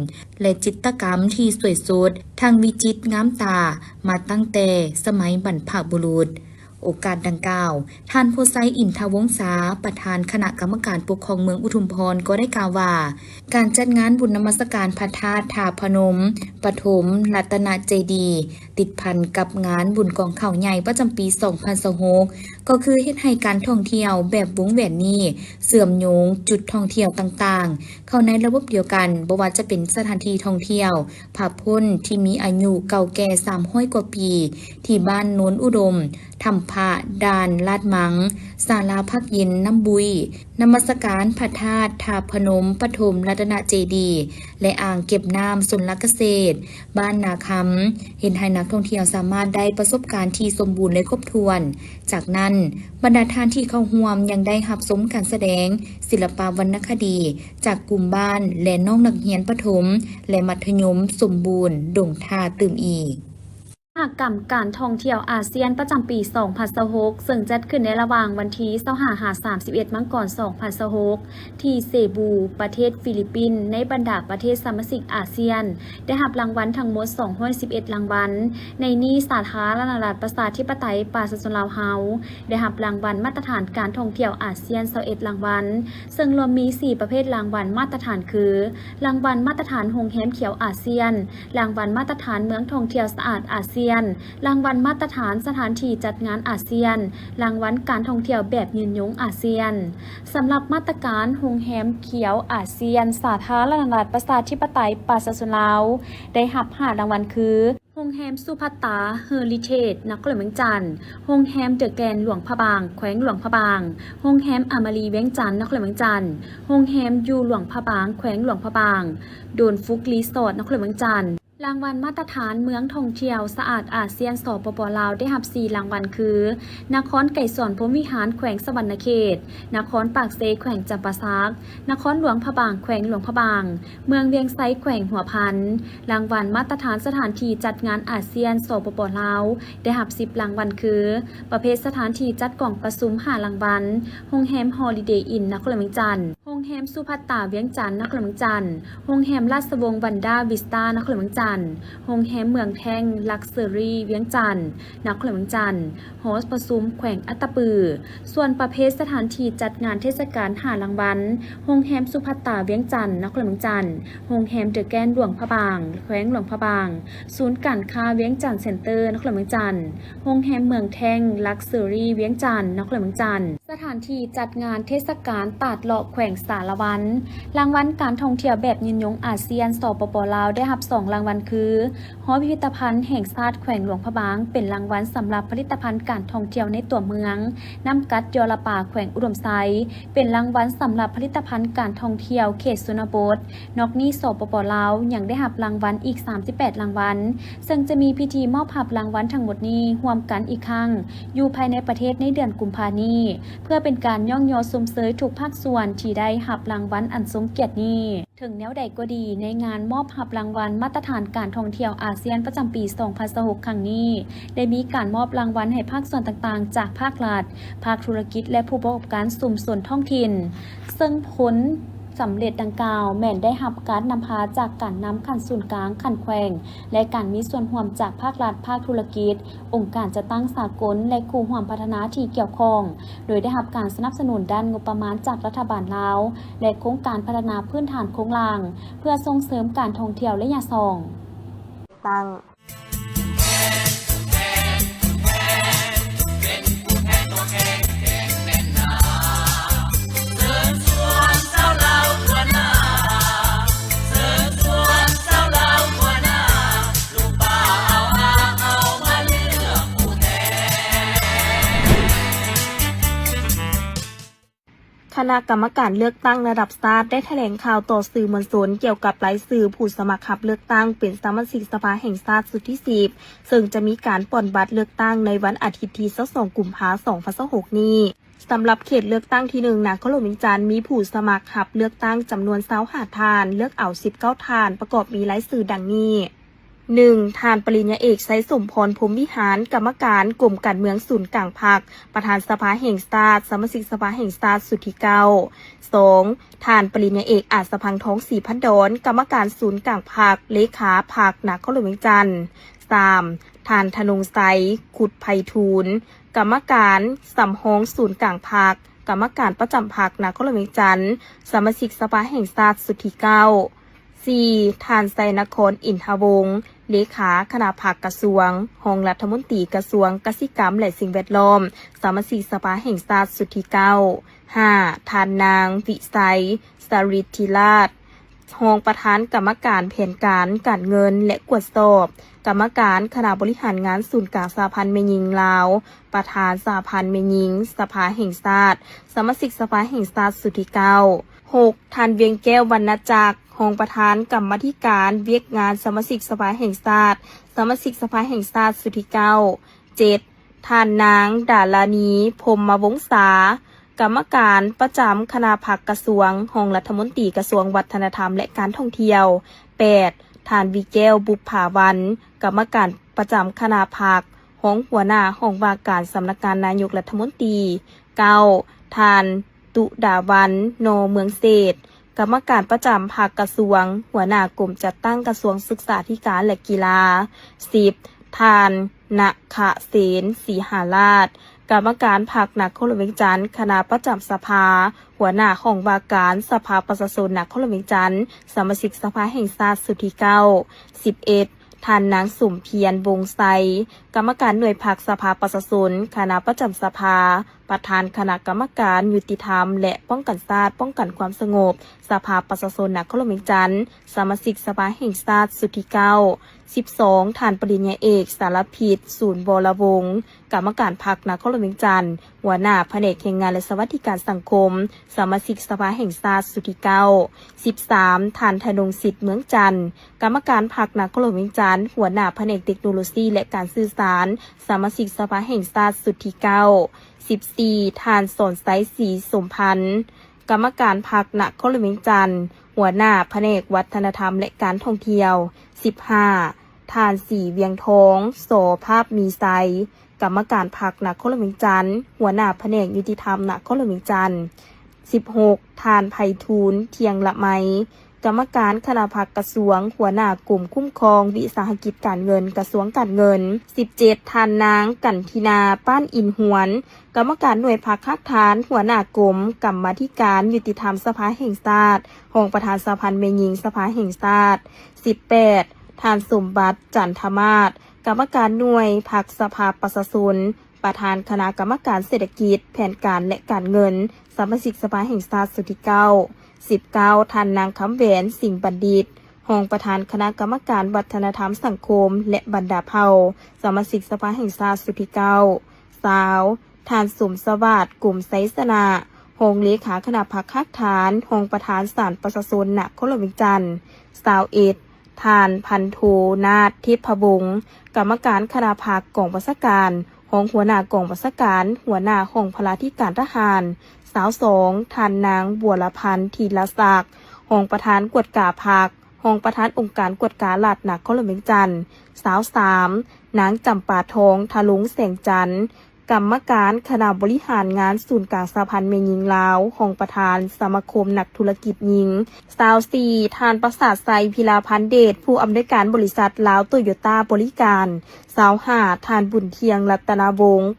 และจิตรกรรมที่สวยสดทั้งวิจิตรงามตามาตั้งแต่สมัยบรรพบุรุษ โอกาสดังกล่าวท่านโพไซอินทวงศาประธานคณะกรรมการปกครองเมืองอุทุมพรก็ได้กล่าวว่าการจัดงานบุญนมัสการพระธาตุทาพนมปฐมรัตนเจดีย์ติดพันกับงานบุญกองข้าวใหญ่ประจำปี 2026 ก็คือเฮ็ดให้การท่องเที่ยวแบบวงแหวนนี้เสื่อมโยงจุดท่องเที่ยวต่างๆเข้าในระบบเดียวกันบ่ว่าจะเป็นสถานที่ท่องเที่ยวภาพพจน์ที่มีอายุเก่าแก่300 กว่าปีที่บ้านโน้นอุดมธรรมพระด่านลาดมังศาลาพักเย็นน้ำบุยนมัสการพระธาตุทาพนมปฐมรัตนเจดีย์และอ่างเก็บน้ำสนลักเกษตรบ้านนาคำเห็นให้นักท่องเที่ยวสามารถได้ประสบการณ์ที่สมบูรณ์และครบถ้วน จากนั้นบรรดาท่านที่เข้าร่วมยังได้รับชมการแสดงศิลปวรรณคดีจากกลุ่มบ้านและน้องนักเรียนประถมและมัธยมสมบูรณ์ดงท่าตื่มอีกมหกรรมการท่องเที่ยวอาเซียนประจำปี 2026 ซึ่งจัดขึ้นในระหว่างวันที่25-31 มังกร 2026 ที่เซบู ประเทศฟิลิปปินส์ในบรรดาประเทศสมาชิกอาเซียนได้รับรางวัลทั้งหมด211รางวัลในนี้สาธารณรัฐประชาธิปไตยปราศจากลาวเฮาได้รับรางวัลมาตรฐานการท่องเที่ยวอาเซียน21รางวัลซึ่งรวมมี4ประเภทรางวัลมาตรฐานคือรางวัลมาตรฐานโรงแรมเขียวอาเซียนรางวัลมาตรฐานเมืองท่องเที่ยวสะอาดอาเซียนรางวัลมาตรฐานสถานที่จัดงานอาเซียนรางวัลการท่องเที่ยวแบบยืนยงอาเซียนสำหรับมาตรการโรงแรมเขียวอาเซียนสาธารณรัฐประชาธิปไตยปราศจากลาวได้รับ5รางวัลคือโรงแรมสุภัตตาเฮอริเทจนครหลวงเวียงจันทร์โรงแรมเดอะแกรนด์หลวงพระบางแขวงหลวงพระบางโรงแรมอมรีเวียงจันทร์นครหลวงเวียงจันทร์โรงแรมยูหลวงพระบางแขวงหลวงพระบางโดนฟุกรีสอร์ทนครหลวงเวียงจันทร์รางวัลมาตรฐานเมืองท่องเที่ยวสะอาดอาเซียนสปป.ลาวได้รับ4รางวัลคือนครไก่สอนพรหมวิหารแขวงสวรรณเขตนครปากเซแขวงจำปาสักนครหลวงพระบางแขวงหลวงพระบางเมืองเวียงไซแขวงหัวพันรางวัลมาตรฐานสถานที่จัดงานอาเซียนสปป.ลาวได้รับ10รางวัลคือประเภทสถานที่จัดกล่องประชุม5รางวัลโรงแรมฮอลิเดย์อินนครหลวงเวียงจันทร์โรงแรมสุภัตตาเวียงจันทร์นครหลวงเวียงจันทร์โรงแรมราชวงศ์วันด้าวิสตานครหลวงเวียงจันทร์โรงแรมเมืองแท่งลักเซอรี่เวียงจันทร์นครหลวงเวียงจันทร์โฮสประชุมแขวงอัตตปือส่วนประเภทสถานที่จัดงานเทศกาล5รางวัลโรงแรมสุภัตตาเวียงจันทร์นครหลวงเวียงจันทร์โรงแรมเดอะแกรนด์หลวงพระบางแขวงหลวงพระบางศูนย์การค้าเวียงจันทร์เซ็นเตอร์นครหลวงเวียงจันทร์โรงแรมเมืองแท่งลักเซอรี่เวียงจันทร์นครหลวงเวียงจันทร์สถานที่จัดงานเทศกาลตาดเลาะแขวงสารวันรางวัลการท่องเที่ยวแบบยืนยงอาเซียนสปป.ลาวได้รับ2รางวัลคือหอพิพิธภัณฑ์แห่งชาติแขวงหลวงพระบางเป็นรางวัลสำหรับผลิตภัณฑ์การท่องเที่ยวในตัวเมืองน้ำกัดยอระป่าแขวงอุดมไซเป็นรางวัลสำหรับผลิตภัณฑ์การท่องเที่ยวเขตชนบทนอกนี้สปป.ลาวยังได้รับรางวัลอีก38รางวัลซึ่งจะมีพิธีมอบรางวัลทั้งหมดนี้รวมกันอีกครั้งอยู่ภายในประเทศในเดือนกุมภาพันธ์นี้เพื่อเป็นการย่องยอชมเชยทุกภาคส่วนที่ได้รับรางวัลอันทรงเกียรตินี้ถึงแนวใดก็ดีในงานมอบรางวัลมาตรฐานการท่องเที่ยวอาเซียนประจำปี 2026 ครั้งนี้ได้มีการมอบรางวัลให้ภาคส่วนต่างๆจากภาครัฐภาคธุรกิจและผู้ประกอบการชุมชนท้องถิ่นซึ่งผลสำเร็จดังกล่าวแม่นได้รับการนำพาจากการนำขั้นศูนย์กลางขั้นแขวงและการมีส่วนร่วมจากภาครัฐภาคธุรกิจองค์การจัดตั้งสากลและคู่ร่วมพัฒนาที่เกี่ยวข้องโดยได้รับการสนับสนุนด้านงบประมาณจากรัฐบาลลาวและโครงการพัฒนาพื้นฐานโครงล่างเพื่อส่งเสริมการท่องเที่ยวระยะสองตั้งคณะกรรมการเลือกตั้งระดับชาติได้แถลงข่าวต่อสื่อมวลชนเกี่ยวกับรายชื่อผู้สมัครรับเลือกตั้งเป็นสมาชิกสภาแห่งชาติสุดที่ 10ซึ่งจะมีการปล่อยบัตรเลือกตั้งในวันอาทิตย์ที่22 กุมภาพันธ์ 2026 นี้สำหรับเขตเลือกตั้งที่1นครหลวงเวียงจันทร์มีผู้สมัครรับเลือกตั้งจำนวน25 ท่านเลือกเอา19 ท่านประกอบมีรายชื่อดังนี้ 1. ท่านปริญญาเอกไซสมพรพรหมวิหารกรรมการกลุ่มการเมืองศูนย์กลางพรรคประธานสภาแห่งชาติสมาชิกสภาแห่งชาติสุดที่ 9 2. ท่านปริญญาเอกอาจสพังทองศรีพันดรกรรมการศูนย์กลางพรรคเลขาพรรคนครหลวงเวียงจันทร์ 3. ทานธนงไซขุดไพฑูรย์กรรมการสำห้องศูนย์กลางพรรคกรรมการประจำพรรคนครหลวงเวียงจันทร์สมาชิกสภาแห่งชาติสุทธิเก้า 4. ทานไซนครอินทวงศ์เลขาคณะพรรคกระทรวงรองรัฐมนตรีกระทรวงเกษตรกรรมและสิ่งแวดล้อมสมาชิกสภาแห่งชาติสุทธิเก้า 5. ทานนางวิไสสริทธิราชรองประธานกรรมการแผนการเงินและกวดสอบกรรมการคณะบริหารงานศูนย์กลางสหพันธ์แม่หญิงลาวประธานสหพันธ์แม่หญิงสภาแห่งชาติสมาชิกสภาแห่งชาติสุทธิเก้า 6. ทานเวียงแก้ววรรณจักรรองประธานกรรมาธิการเวียกงานสมาชิกสภาแห่งชาติสมาชิกสภาแห่งชาติสุทธิเก้า 7. ทานนางดารานีพรหมวงศากรรมการประจำคณะพรรคกระทรวงรองรัฐมนตรีกระทรวงวัฒนธรรมและการท่องเที่ยว 8. ทานวิแก้วบุปผาวันกรรมการประจำคณะพรรครองหัวหน้าห้องว่าการสำนักงานนายกรัฐมนตรี 9. ทานตุดาวันโนเมืองเศรษฐ์กรรมการประจำพรรคกระทรวงหัวหน้ากลุ่มจัดตั้งกระทรวงศึกษาธิการและกีฬา 10. ทานณขเสนศรีหาราชกรรมการพรรคนครหลวงเวียงจันทร์คณะประจำสภาหัวหน้าห้องว่าการสภาประชาชนนครหลวงเวียงจันทร์สมาชิกสภาแห่งชาติสุทธิเก้า 11. ทานนางสมเพียรวงไซกรรมการหน่วยพรรคสภาประชาชนคณะประจำสภาประธานคณะกรรมการยุติธรรมและป้องกันชาติป้องกันความสงบสภาประชาชนนครหลวงเวียงจันทร์สมาชิกสภาแห่งชาติสุทธิเก้า 12. ทานปริญญาเอกสารพิษศูนย์บรวงศ์กรรมการพรรคนครหลวงเวียงจันทร์หัวหน้าแผนกแรงงานและสวัสดิการสังคมสมาชิกสภาแห่งชาติสุทธิเก้า 13. ทานธนงสิทธิ์เมืองจันทร์กรรมการพรรคนครหลวงเวียงจันทร์หัวหน้าแผนกเทคโนโลยีและการสื่อสารสมาชิกสภาแห่งชาติสุทธิเก้า 14. ทานสอนไซศรีสมพันธ์กรรมการพรรคนครหลวงเวียงจันทร์หัวหน้าแผนกวัฒนธรรมและการท่องเที่ยว 15. ทานสีเวียงทองโสภาพมีไซกรรมการพรรคนครหลวงเวียงจันทร์หัวหน้าแผนกยุติธรรมนครหลวงเวียงจันทร์ 16. ทานไพฑูรย์เทียงละไมกรรมการคณะพรรคกระทรวงหัวหน้ากลุ่มคุ้มครองวิสาหกิจการเงินกระทรวงการเงิน 17. ทานนางกันทินาป้านอินหวนกรรมการหน่วยพรรคคักฐานหัวหน้ากลุ่มกรรมาธิการยุติธรรมสภาแห่งชาติรองประธานสภาแม่หญิงสภาแห่งชาติ 18. ทานสมบัติจันทมาศกรรมการหน่วยพรรคสภาประชาชนประธานคณะกรรมการเศรษฐกิจแผนการและการเงินสมาชิกสภาแห่งชาติสุทธิเก้า 19. ทานนางคำแหวนสิงห์บัณฑิตรองประธานคณะกรรมการวัฒนธรรมสังคมและบรรดาเผ่าสมาชิกสภาแห่งชาติสุทธิเก้า 20. ทานสมสวัสดิ์กลุ่มไซสนารองเลขาคณะพรรคคักฐานรองประธานศาลประชาชนนครหลวงเวียงจันทร์ 21. ทานพันโทนาถเทพวงศ์กรรมการคณะพรรคกองบัญชาการรองหัวหน้ากองบัญชาการหัวหน้าห้องพลาธิการทหาร22. ทานนางบัวละพันธ์ธีรศักดิ์รองประธานกวดกาพรรครองประธานองค์การกวดกาลาดนครหลวงเวียงจันทร์23. นางจำปาทองทะลุงแสงจันทร์กรรมการคณะบริหารงานศูนย์กลางสหพันธ์แม่หญิงลาวรองประธานสมาคมนักธุรกิจหญิง24. ทานประสาทไซพิลาพันธ์เดชผู้อำนวยการบริษัทลาวโตโยต้าบริการ25. ทานบุญเทียงรัตนวงศ์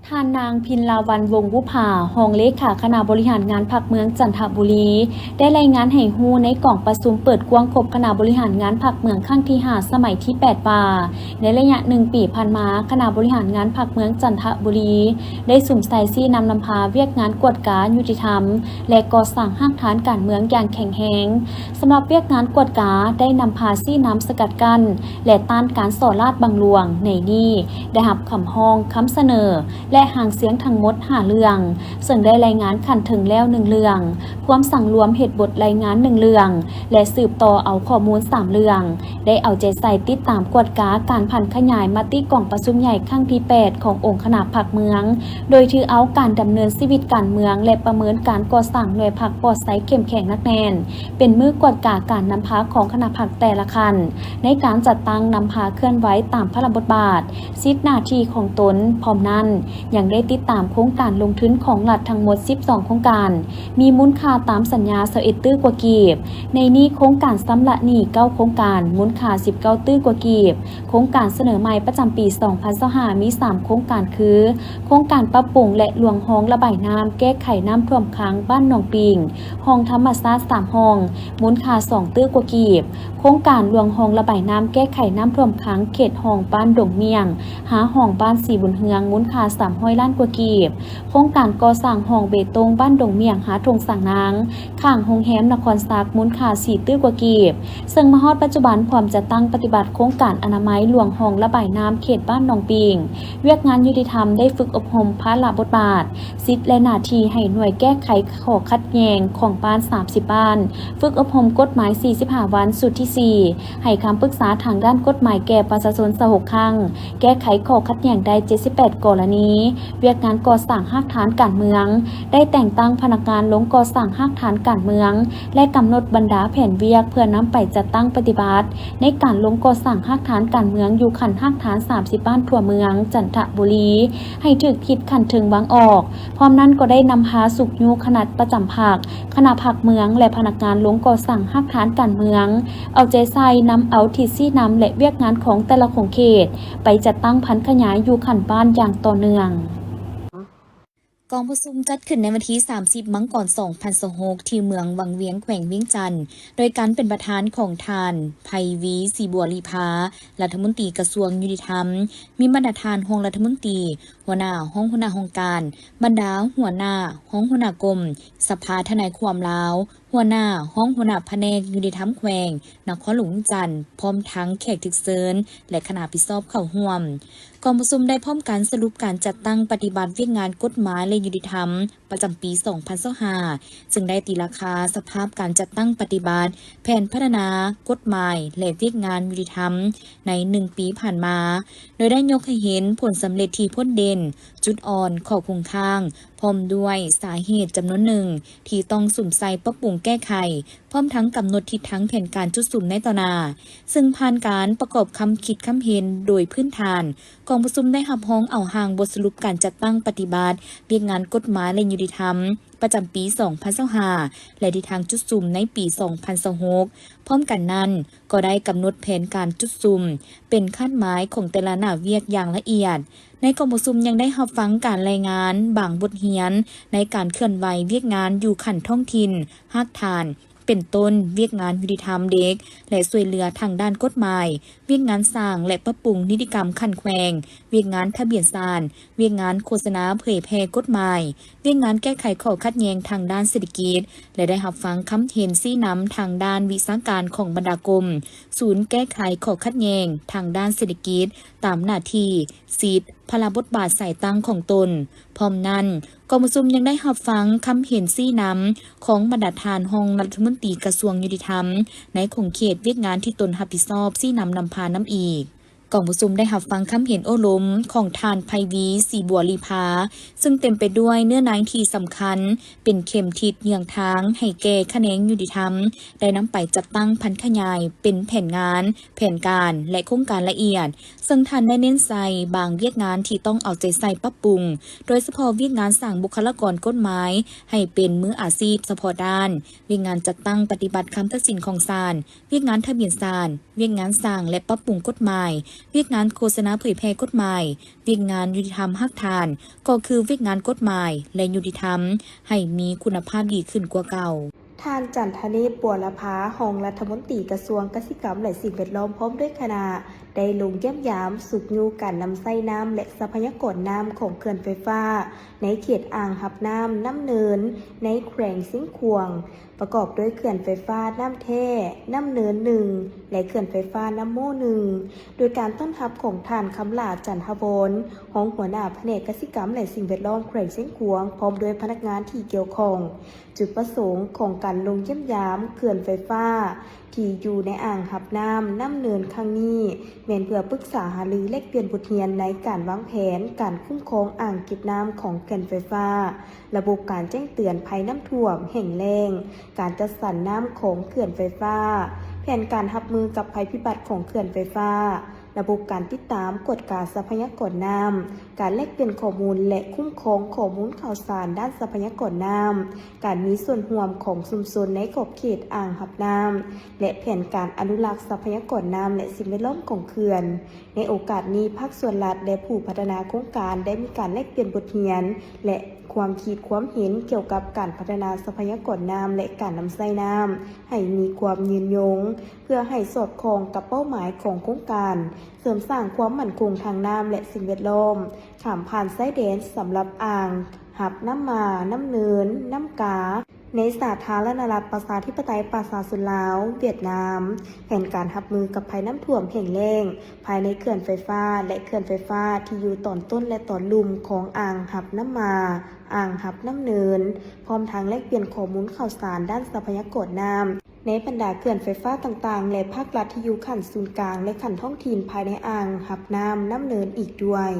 ทานนางพินลาวันวงศ์บุภารองเลขาคณะบริหารงานพรรคเมืองจันทบุรีได้รายงานให้ฮู้ในกล่องประชุมเปิดกว้างครบคณะบริหารงานพรรคเมืองครั้งที่5สมัยที่8ว่าในระยะ1ปีผ่านมาคณะบริหารงานพรรคเมืองจันทบุรีได้สุ่มใส่ซี่นำพาเวียกงานกวดการยุติธรรมและก่อสร้างห้างฐานการเมืองอย่างแข็งแรงสำหรับเวียกงานกวดกาได้นำพาซี่น้ำสกัดกั้นและต้านการส่อลาดบังหลวงในนี้ได้รับคำห้องคำเสนอและหางเสียงทั้งหมด5เรื่องซึ่งได้รายงานขันถึงแล้ว1เรื่องความสั่งรวมเหตุบทรายงาน1เรื่องและสืบต่อเอาข้อมูล3เรื่องได้เอาใจใส่ติดตามกวดกาการ พันขยายมาติกล่องประชุมใหญ่ครั้งที่ 8 ขององค์คณะพรรคเมือง โดยถือเอาการดำเนินชีวิตการเมืองและประเมินการก่อสร้างหน่วยพรรคปลอดไซเข้มแข็งนักแน่นเป็นมือกวดกาการนำพาของคณะพรรคแต่ละคันในการจัดตั้งนำพาเคลื่อนไหวตามพระบทบาทสิทธิหน้าที่ของตนพร้อมนั้นยังได้ติดตามโครงการลงทุนของรัฐทั้งหมด 12 โครงการมีมูลค่าตามสัญญา21ตื้อกว่ากีบในนี้โครงการซ้ำละหนี้9โครงการมูลค่า19ตื้อกว่ากีบโครงการเสนอใหม่ประจำปี 2025 มี 3 โครงการคือโครงการปรับปรุงและลวงห้องระบายน้ำแก้ไขน้ำท่วมขังบ้านหนองปิงห้องธรรมศาสตร์3ห้องมูลค่า2ตื้อกว่ากีบโครงการลวงห้องระบายน้ำแก้ไขน้ำท่วมขังเขตห้องบ้านดงเมียงหาห้องบ้านสีบุญเฮืองมูลค่า300 ล้านกว่ากีบโครงการก่อสร้างห้องเบตงบ้านดงเมียงหาทงสังนางข้างโรงแรมนครซักมูลค่า4ตื้อกว่ากีบซึ่งมาฮอดปัจจุบันพร้อมจะตั้งปฏิบัติโครงการอนามัยลวงห้องระบายน้ำเขตบ้านหนองปิงเวียกงานยุติธรรมได้ฝึกอบรมภาระบทบาทสิทธิและหน้าที่ให้หน่วยแก้ไขข้อขัดแย้งของบ้าน30บ้านฝึกอบรมกฎหมาย45วันสุดที่4ให้คำปรึกษาทางด้านกฎหมายแก่ประชาชน26ครั้งแก้ไขข้อขัดแย้งได้78กรณีเวียกงานก่อสร้างรากฐานการเมืองได้แต่งตั้งพนักงานลงก่อสร้างรากฐานการเมืองและกำหนดบรรดาแผนเวียกเพื่อนำไปจัดตั้งปฏิบัติในการลงก่อสร้างรากฐานการเมืองอยู่ขันรากฐาน30บ้านทั่วเมืองจันทบุรีให้ถึกคิดขันถึงวางออกพร้อมนั้นก็ได้นำพาสุขยูขนาดประจำภาคคณะพรรคเมืองและพนักงานลงก่อสร้างรากฐานการเมืองเอาใจใส่นำเอาที่ซี่นำและเวียกงานของแต่ละของเขตไปจัดตั้งพันขยายอยู่ขันบ้านอย่างต่อเนื่องกองประชุมจัดขึ้นในวันที่ 30 มังกร 2026 ที่เมืองวังเวียงแขวงเวียงจันทน์โดยการเป็นประธานของทานไพวีสีบัวลีพารัฐมนตรีกระทรวงยุติธรรมมีบรรดาทานห้องรัฐมนตรีหัวหน้าห้องหัวหน้าองค์การบรรดาหัวหน้าห้องหัวหน้ากรมสภาทนายความลาวหัวหน้าห้องหัวหน้าแผนกยุติธรรมแขวงนครหลวงจันทน์พร้อมทั้งแขกถึกเซินและคณะพิสอบเข้าร่วมกองประชุมได้พร้อมการสรุปการจัดตั้งปฏิบัติเวียกงานกฎหมายและยุติธรรมประจำปี 2025 ซึ่งได้ตีราคาสภาพการจัดตั้งปฏิบัติแผนพัฒนากฎหมายและเวียกงานยุติธรรมใน1 ปีผ่านมาโดยได้ยกให้เห็นผลสำเร็จที่พ้นเด่นจุดอ่อนข้อคงค้างพร้อมด้วยสาเหตุจำนวนหนึ่งที่ต้องสุ่มใส่ปรับปรุงแก้ไขพร้อมทั้งกำหนดทิศทางแผนการจุดสุ่มในต่อหน้าซึ่งผ่านการประกอบคำคิดคำเห็นโดยพื้นฐานกองประชุมได้รับห้องเอาห่างบทสรุปการจัดตั้งปฏิบัติเวียกงานกฎหมายและยุติธรรมประจำปี 2025 และทิศทางจุดสุ่มในปี 2026 พร้อมกันนั้นก็ได้กำหนดแผนการจุดสุ่มเป็นขั้นหมายของแต่ละหน้าเวียกอย่างละเอียดในกองประชุมยังได้รับฟังการรายงานบางบทเรียนในการเคลื่อนไหวเวียกงานอยู่ขันท้องถิ่นรากฐานเป็นต้นเวียกงานยุติธรรมเด็กและช่วยเหลือทางด้านกฎหมายเวียกงานสร้างและปรับปรุงนิติกรรมขั้นแขวงเวียกงานทะเบียนสารเวียกงานโฆษณาเผยแพร่กฎหมายเวียกงานแก้ไขข้อขัดแย้งทางด้านเศรษฐกิจและได้รับฟังคำเห็นชี้นำทางด้านวิชาการของบรรดากรมศูนย์แก้ไขข้อขัดแย้งทางด้านเศรษฐกิจตามหน้าที่สิทธิพลบทบาทสายตั้งของตนพร้อมนั้นกองประชุมยังได้รับฟังคำเห็นชี้นำของบรรดาทานห้องรัฐมนตรีกระทรวงยุติธรรมในของเขตเวียกงานที่ตนรับผิดชอบชี้นำพาน้ำอีกกองประชุมได้รับฟังคำเห็นโอ้ล้มของทานไพวีสีบัวลีพาซึ่งเต็มไปด้วยเนื้อในที่สำคัญเป็นเข็มทิศเยืองทางให้แก่แขนงยุติธรรมได้นำไปจัดตั้งพันขยายเป็นแผนงานแผนการและโครงการละเอียดซึ่งท่านได้เน้นใส่บางเวียกงานที่ต้องเอาใจใส่ปรับปรุงโดยเฉพาะเวียกงานสร้างบุคลากรกฎหมายให้เป็นมืออาชีพเฉพาะด้านเวียกงานจัดตั้งปฏิบัติคำตัดสินของศาลเวียกงานทะเบียนศาลเวียกงานสร้างและปรับปรุงกฎหมายเวียกงานโฆษณาเผยแพร่กฎหมายเวียกงานยุติธรรมรากฐานก็คือเวียกงานกฎหมายและยุติธรรมให้มีคุณภาพดีขึ้นกว่าเก่าท่านจันทนีปัวละพาห้องรัฐมนตรีกระทรวงเกษตรกรรมและสิ่งแวดล้อมพร้อมด้วยคณะได้ลงเยี่ยมยามสุขยูการนำไส้น้ำและทรัพยากรน้ำของเขื่อนไฟฟ้าในเขตอ่างหับน้ำน้ำเนินในแขวงสิงห์ควงประกอบด้วยเขื่อนไฟฟ้าน้ำแท่น้ำเนิน1และเขื่อนไฟฟ้าน้ำโม่1โดยการต้อนรับของท่านคำลาจันทวรห้องหัวหน้าแผนกเกษตรกรรมและสิ่งแวดล้อมแขวงสิงห์ควงพร้อมด้วยพนักงานที่เกี่ยวข้องจุดประสงค์ของการลงเยี่ยมยามเขื่อนไฟฟ้า ที่อยู่ในอ่างหับน้ำเนินข้างนี้แม่นเพื่อปรึกษาหารือแลกเปลี่ยนบทเรียนในการวางแผนการคุ้มครองอ่างเก็บน้ำของเขื่อนไฟฟ้าระบบการแจ้งเตือนภัยน้ำท่วมแห่งแล้งการจัดสรรน้ำของเขื่อนไฟฟ้าแผนการรับมือกับภัยพิบัติของเขื่อนไฟฟ้าระบบการติดตามกฎการทรัพยากรน้ำการแลกเปลี่ยนข้อมูลและคุ้มครองข้อมูลข่าวสารด้านทรัพยากรน้ำการมีส่วนร่วมของชุมชนในขอบเขตอ่างหับน้ำและแผนการอนุรักษ์ทรัพยากรน้ำและสิ่งแวดล้อมของเขื่อนในโอกาสนี้ภาคส่วนรัฐและผู้พัฒนาโครงการได้มีการแลกเปลี่ยนบทเรียนและความคิดความเห็นเกี่ยวกับการพัฒนาทรัพยากรน้ำและการนำใช้น้ำให้มีความยืนยงเพื่อให้สอดคล้องกับเป้าหมายของโครงการเสริมสร้างความมั่นคงทางน้ำและสิ่งแวดล้อมข้ามผ่านชายแดนสำหรับอ่างหับน้ำมาน้ำเนินน้ำกาในสาธารณรัฐประชาธิปไตยประชาชนลาวเวียดนามแผนการรับมือกับภัยน้ำท่วมแห่งแล้งภายในเขื่อนไฟฟ้าและเขื่อนไฟฟ้าที่อยู่ตอนต้นและตอนลุ่มของอ่างหับน้ำมาอ่างหับน้ำเนินพร้อมทางแลกเปลี่ยนข้อมูลข่าวสารด้านทรัพยากรน้ำในบรรดาเขื่อนไฟฟ้าต่างๆและภาครัฐที่อยู่ขั้นศูนย์กลางและขั้นท้องถิ่นภายในอ่างหับน้ำเนินอีกด้วย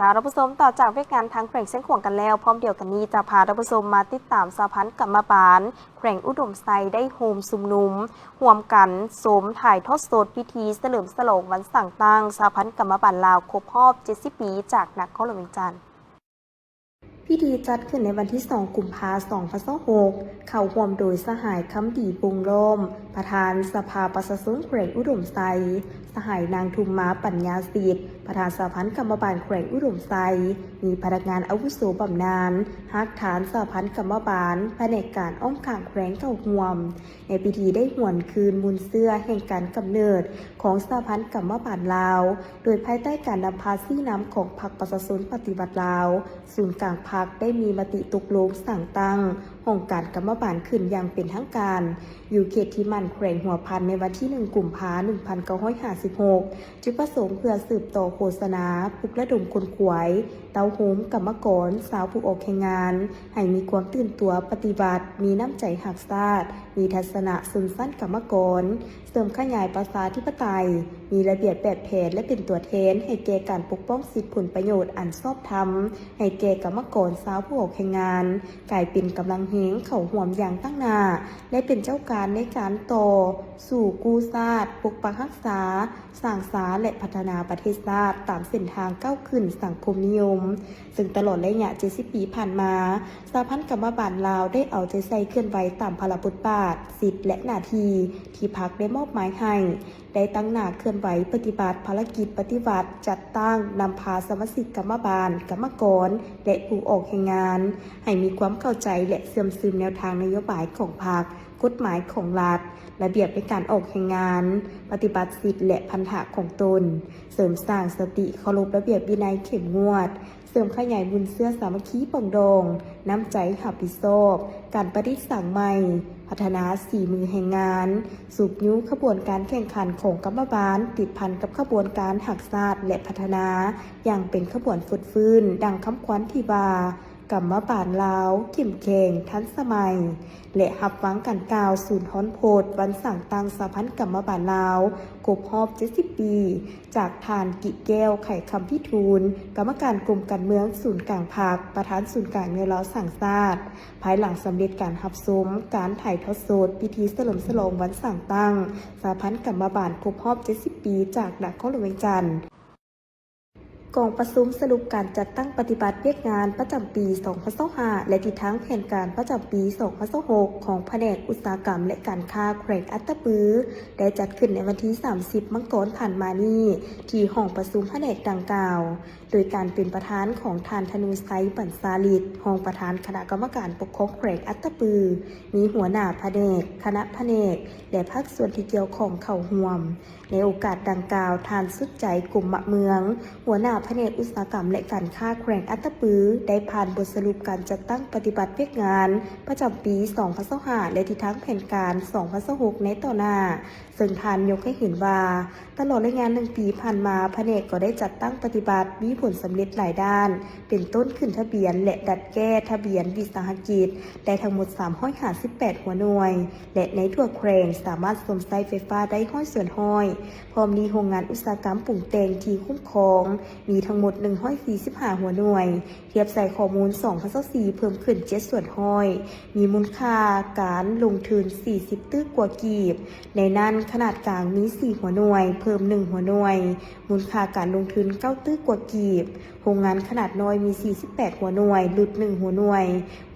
ท่านผู้ชมต่อจากเวียกงานทางแขวงเส้นขวงกันแล้วพร้อมเดียวกันนี้จะพาท่านผู้ชมมาติดตามสหพันธ์กรรมบาลแขวงอุดมไซได้โฮมซุมนุมร่วมกันสมถ่ายทอดสดพิธีเฉลิมฉลองวันสั่งตั้งสหพันธ์กรรมบาลลาวครบรอบ70 ปีจากนครหลวงเวียงจันทร์พิธีจัดขึ้นในวันที่ 2 กุมภาพันธ์ 2026เข้าร่วมโดยสหายคำดีบุงร่มประธานสภาประชาชนแขวงอุดมไซสหายนางทุมมาปัญญาสิทธิ์ประธานสหพันธ์กรรมบาลแขวงอุดมไซมีพนักงานอาวุโสบำนาญฮักฐานสหพันธ์กรรมบาลแผนกการอ้อมข้างแขวงเก่าห่วมในพิธีได้หวนคืนมูลเสื้อแห่งการกำเนิดของสหพันธ์กรรมบาลลาวโดยภายใต้การนำพาซี่น้ำของพรรคประชาชนปฏิวัติลาวศูนย์กลางพรรคได้มีมติตกลงสั่งตั้งองค์การกรรมบาลขึ้นอย่างเป็นทางการอยู่เขตที่มันแขวงหัวพันในวันที่ 1 กุมภาพันธ์ 1956จุดประสงค์เพื่อสืบต่อโฆษณาปลุกระดมคนขวายเตาโฮมกรรมกรสาวผู้ออกแข่งงานให้มีความตื่นตัวปฏิบัติมีน้ำใจหักชาติมีทัศนะสุนสั้นกรรมกรเสริมขยายประชาธิปไตยมีระเบียบแบบแผนและเป็นตัวแทนให้แก่การปกป้องสิทธิผลประโยชน์อันชอบธรรมให้แก่กรรมกรสาวผู้ออกแข่งงานกลายเป็นกำลังเฮงเข้าห่วมอย่างตั้งหน้าและเป็นเจ้าการในการต่อสู่กู้ชาติปกปักรักษาสร้างสรรค์และพัฒนาประเทศชาติตามเส้นทางก้าวขึ้นสังคมนิยมซึ่งตลอดระยะ70 ปีผ่านมาสหพันธ์กรรมบาลลาวได้เอาใจใส่เคลื่อนไหวตามพระราชบทบาทสิทธิและหน้าที่ที่พรรคได้มอบหมายให้ได้ตั้งหน้าเคลื่อนไหวปฏิบัติภารกิจปฏิบัติจัดตั้งนำพาสมาชิกกรรมบาลกรรมกรและผู้ออกแข่งงานให้มีความเข้าใจและเสื่อมซึมแนวทางนโยบายของพรรคกฎหมายของรัฐระเบียบในการออกแข่งงานปฏิบัติสิทธิและพันธะของตนเสริมสร้างสติเคารพระเบียบวินัยเข้มงวดเสริมขยายบุญเสื้อสามัคคีปองดองน้ำใจหับผิดชอบการประดิษฐ์สั่งใหม่พัฒนาสี่มือแห่งงานสูบยุ้ขบวนการแข่งขันของกรรมบาลติดพันกับขบวนการหักศาสตร์และพัฒนาอย่างเป็นขบวนฟุดฟื้นดังคำขวัญที่ว่ากรรมบาลลาวเข้มแข็งทันสมัยและหับฟังกันกล่าวศูนย์ฮ้อนโพดวันสั่งตั้งสหพันธ์กรรมบาลลาวครบรอบ70 ปีจากทานกิแก้วไข่คำพิทูลกรรมการกรมการเมืองศูนย์กลางพรรคประธานศูนย์กลางเนื้อล้อสั่งชาติภายหลังสำเร็จการหับสมการถ่ายทอดสดพิธีเฉลิมฉลองวันสั่งตั้งสหพันธ์กรรมบาลครบรอบ70 ปีจากนครหลวงเวียงจันทร์กองประชุมสรุปการจัดตั้งปฏิบัติเวียกงานประจำปี 2025 และทิศทางแผนการประจำปี 2026 ของแผนกอุตสาหกรรมและการค้าแขวงอัตตปือได้จัดขึ้นในวันที่ 30 มกราคมผ่านมานี้ที่ห้องประชุมแผนกดังกล่าวโดยการเป็นประธานของท่านธนูไซปัญสาลิตรองประธานคณะกรรมการปกครองแขวงอัตตปือมีหัวหน้าแผนกคณะแผนกและภาคส่วนที่เกี่ยวข้องเข้าร่วม ในโอกาสดังกล่าวทานสุดใจกลุ่มมะเมือง หัวหน้าแผนกอุตสาหกรรมและการค้าแขวงอัตตปือได้ผ่านบทสรุปการจัดตั้งปฏิบัติเวียกงานประจำปี 2025 และทิศทางแผนการ 2026 ในต่อหน้า ซึ่งทานยกให้เห็นว่าตลอดระยะงาน1 ปีผ่านมาแผนกก็ได้จัดตั้งปฏิบัติมีผลสำเร็จหลายด้าน เป็นต้นขึ้นทะเบียนและดัดแก้ทะเบียนวิสาหกิจได้ทั้งหมด358หัวหน่วย และในทั่วแขวงสามารถสวมใช้ไฟฟ้าได้ห้อยส่วนห้อยพร้อมมีโรงงานอุตสาหกรรมปรุงแต่งที่คุ้มครองมีทั้งหมด145หัวหน่วย เทียบใส่ข้อมูล2024เพิ่มขึ้น7ส่วนห้อย มีมูลค่าการลงทุน40 ตื้อกว่ากีบในนั้นขนาดกลางมี4หัวหน่วยเพิ่ม1หัวหน่วยมูลค่าการลงทุน9 ตื้อกว่ากีบโรงงานขนาดน้อยมี48หัวหน่วยหลุด1หัวหน่วย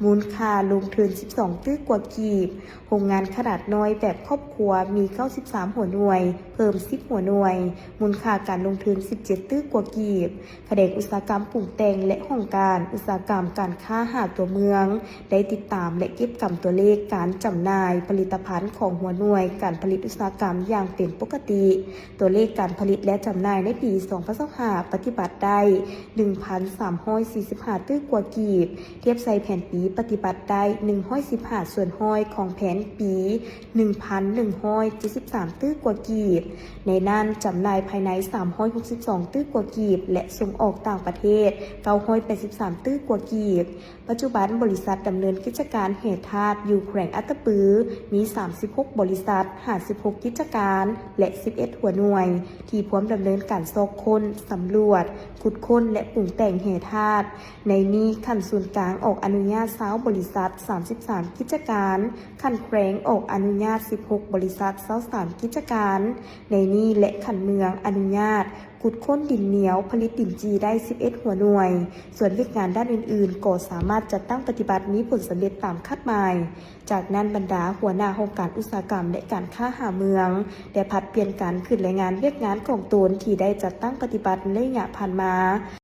มูลค่าลงทุน12 ตื้อกว่ากีบโรงงานขนาดน้อยแบบครอบครัวมี93หัวหน่วยเพิ่ม10หัวหน่วยมูลค่าการลงทุน17 ตื้อกว่ากีบแผนกอุตสาหกรรมปรุงแต่งและห้องการอุตสาหกรรมการค้าหาตัวเมืองได้ติดตามและเก็บกำตัวเลขการจำหน่ายผลิตภัณฑ์ของหัวหน่วยการผลิตอุตสาหกรรมอย่างเป็นปกติตัวเลขการผลิตและจำหน่ายในปี 2025 ปฏิบัติได้ 1,345 ตื้อกว่ากีบเทียบใส่แผนปีปฏิบัติได้115ส่วนห้อยของแผนปี 1,173 ตื้อกว่ากีบในนั้นจำหน่ายภายใน362ตื้อกว่ากีบและส่งออกต่างประเทศ983ตื้อกว่ากีบปัจจุบันบริษัทดำเนินกิจการแห่ธาตุอยู่แขวงอัตตปือมี36บริษัท56กิจการและ11หัวหน่วยที่พร้อมดำเนินการซอกค้นสำรวจขุดค้นและปรุงแต่งแห่ธาตุในนี้ขั้นศูนย์กลางออกอนุญาต20บริษัท33กิจการขั้นแขวงออกอนุญาต16บริษัท23กิจการในนี้และขั้นเมืองอนุญาตขุดค้นดินเหนียวผลิตดินจีได้11หัวหน่วยส่วนเวียกงานด้านอื่นๆก็สามารถจัดตั้งปฏิบัติมีผลสำเร็จตามคาดหมายจากนั้นบรรดาหัวหน้าโครงการอุตสาหกรรมและการค้าหาเมืองได้ผลัดเปลี่ยนการขึ้นรายงานเวียกงานของตนที่ได้จัดตั้งปฏิบัติในระยะผ่านมา